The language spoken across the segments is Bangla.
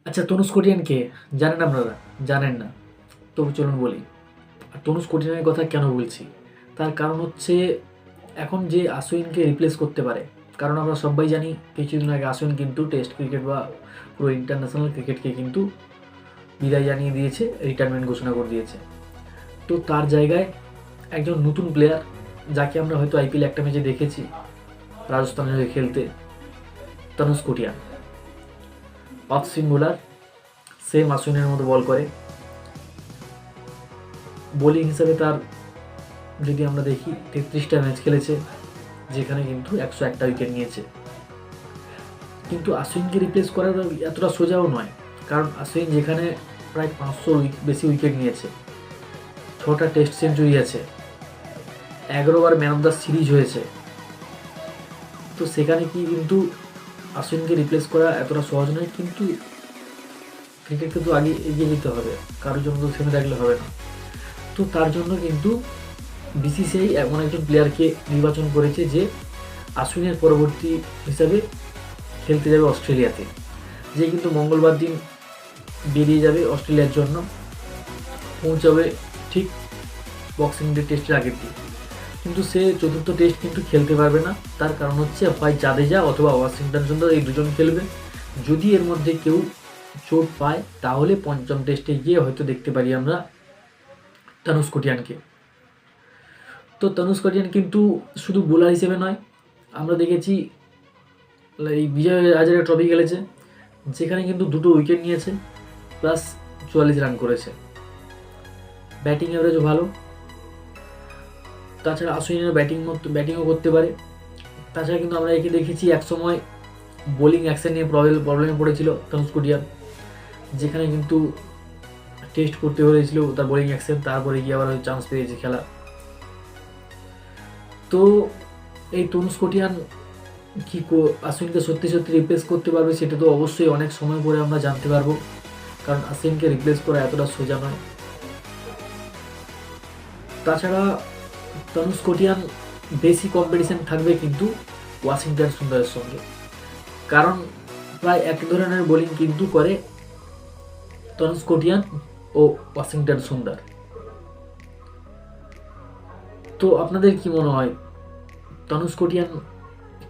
আচ্ছা, তনুজ কটিয়ান কে জানেন আপনারা? জানেন না? তবু চলুন বলি। আর তনুজ কটিয়ানের কথা কেন বলছি, তার কারণ হচ্ছে এখন যে আশ্বিনকে রিপ্লেস করতে পারে। কারণ আমরা সবাই জানি কিছুদিন আগে আশ্বিন কিন্তু টেস্ট ক্রিকেট বা পুরো ইন্টারন্যাশনাল ক্রিকেটকে কিন্তু বিদায় জানিয়ে দিয়েছে, রিটায়ারমেন্ট ঘোষণা করে দিয়েছে। তো তার জায়গায় একজন নতুন প্লেয়ার, যাকে আমরা হয়তো আইপিএল একটা ম্যাচে দেখেছি রাজস্থানের হয়ে খেলতে, Tanush Kotian. Off spin bowler, same আশ্বিনের মতো বল করে। বোলিং হিসাবে তার যদি আমরা দেখি 33টা ম্যাচ খেলেছে, যেখানে কিন্তু 101টা উইকেট নিয়েছে। কিন্তু আশ্বিনকে রিপ্লেস করা এতটা সোজাও নয়, কারণ আশ্বিন যেখানে প্রায় 500 বেশি উইকেট নিয়েছে, 6টা টেস্ট সেঞ্চুরি আছে, 11বার ম্যান অফ দ্য সিরিজ হয়েছে, তো সেখানে কি কিন্তু আশ্বিনকে রিপ্লেস করা এতটা সহজ নয়। কিন্তু ক্রিকেটকে তো আগে এগিয়ে যেতে হবে, কারোর জন্য তো থেমে থাকলে হবে না। তো তার জন্য কিন্তু বিসিসিআই এমন একজন প্লেয়ারকে নির্বাচন করেছে যে আশ্বিনের পরবর্তী হিসাবে খেলতে যাবে অস্ট্রেলিয়াতে, যে কিন্তু মঙ্গলবার দিন বেরিয়ে যাবে অস্ট্রেলিয়ার জন্য, পৌঁছাবে ঠিক বক্সিং ডে টেস্টের আগের দিন। কিন্তু সে চতুর্থ টেস্ট কিন্তু খেলতে পারবে না। তার কারণ হচ্ছে হয় জাদেজা অথবা ওয়াশিংটন সুন্দর, এই দুজন খেলবে। যদি এর মধ্যে কেউ চোট পায় তাহলে পঞ্চম টেস্টে গিয়ে হয়তো দেখতে পারি আমরা তনুজ কটিয়ানকে। তো তনুজ কটিয়ান কিন্তু শুধু বোলার হিসেবে নয়, আমরা দেখেছি এই বিজয় হাজারে ট্রফি খেলেছে, যেখানে কিন্তু 2টো উইকেট নিয়েছে, প্লাস 44 রান করেছে। ব্যাটিং অ্যাভারেজও ভালো। তাছাড়া আশ্বিনের ব্যাটিংও করতে পারে। তাছাড়া কিন্তু আমরা একে দেখেছি একসময় বোলিং অ্যাকশন নিয়ে প্রবলেমে পড়েছিল তনুজ কটিয়ান, যেখানে কিন্তু টেস্ট করতে হয়েছিল তার বোলিং অ্যাকশন, তারপরে গিয়ে আবার চান্স পেয়েছে খেলা। তো এই তনুজ কটিয়ান কি আশ্বিনকে সত্যি সত্যি রিপ্লেস করতে পারবে, সেটা তো অবশ্যই অনেক সময় পরে আমরা জানতে পারবো, কারণ আশ্বিনকে রিপ্লেস করা এতটা সোজা নয়। তাছাড়া তনুজ কটিয়ান বেশি কম্পিটিশন থাকবে কিন্তু ওয়াশিংটন সুন্দরের সঙ্গে, কারণ প্রায় এক ধরনের বোলিং কিন্তু করে তনুজ কটিয়ান ও ওয়াশিংটন সুন্দর। তো আপনাদের কি মনে হয়, তনুজ কটিয়ান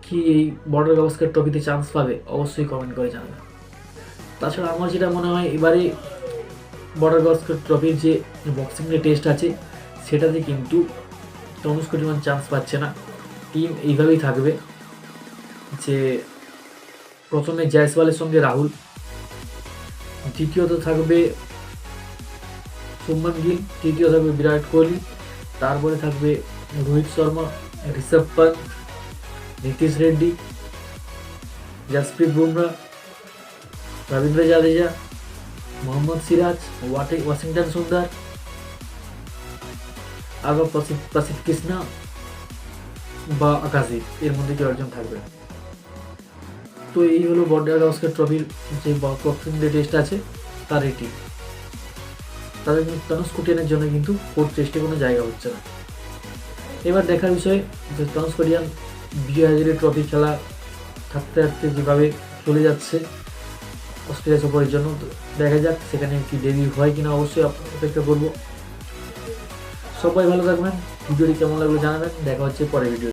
কি এই বর্ডার গাভাস্কার ট্রফিতে চান্স পাবে? অবশ্যই কমেন্ট করে জানাবেন। তাছাড়া আমার যেটা মনে হয়, এবারে বর্ডার গাভাস্কার ট্রফির যে বক্সিং ডে টেস্ট আছে, সেটাতে কিন্তু তনুজ কটিয়ান চান্স পাচ্ছে না। টিম এইভাবেই থাকবে যে প্রথমে জয়সওয়ালের সঙ্গে রাহুল, দ্বিতীয়ত থাকবে শুভমান গিল, তৃতীয় থাকবে বিরাট কোহলি, তারপরে থাকবে রোহিত শর্মা, ঋষভ পন্ত, নীতিশ রেড্ডি, জসপ্রীত বুমরা, রবীন্দ্র জাদেজা, মোহাম্মদ সিরাজ, ওয়াশিংটন সুন্দর, আর প্রসিদ্ধ কৃষ্ণা বা আকাশদীপ, এর মধ্যে কেউ একজন থাকবে। তো এই হলো বর্ডার গাভাস্কার ট্রফির যে বক্সিং ডে টেস্ট আছে তার এই টিম। তাদের কিন্তু তনুজ কটিয়ানের জন্য কিন্তু ফোর্থ টেস্টে কোনো জায়গা হচ্ছে না। এবার দেখার বিষয় যে তনুজ কটিয়ান বিজয় হাজারে ট্রফি খেলা থাকতে থাকতে যেভাবে চলে যাচ্ছে অস্ট্রেলিয়া সফরের জন্য, দেখা যাক সেখানে কি ডেবিউ হয় কিনা, অবশ্যই অপেক্ষা করবো। সবাই ভালো থাকবেন। ভিডিওটি কেমন লাগলো জানাবেন। দেখা হচ্ছে পরের ভিডিও।